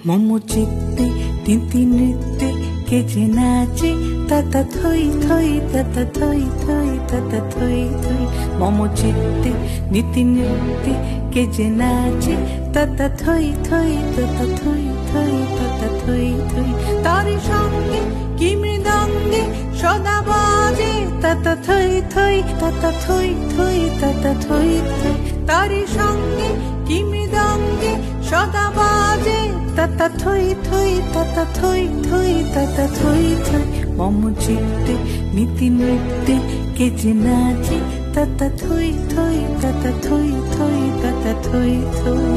মম চিত্তে তিতি নৃত্যে কে যে নাচে তাতা থই থই তাতা থই থই তাতা থই থই। মম চিত্তে নীতি নৃত্যে কে যে নাচে তাতা থই থই তাতা থই থই তাতা থই থই। তারি সঙ্গে কি মৃদঙ্গে সদা বাজে তাতা থই থই তাতা থই থই তাতা থই থই। তারি সঙ্গে কি মৃদঙ্গে সদা বাজে তাতা থই থই তাতা থই থই তাতা থই থই। মম চিত্তে নীতি নৃত্যে কে যে নাচে তাতা থই থই তাতা থই থই তাতা থই থই।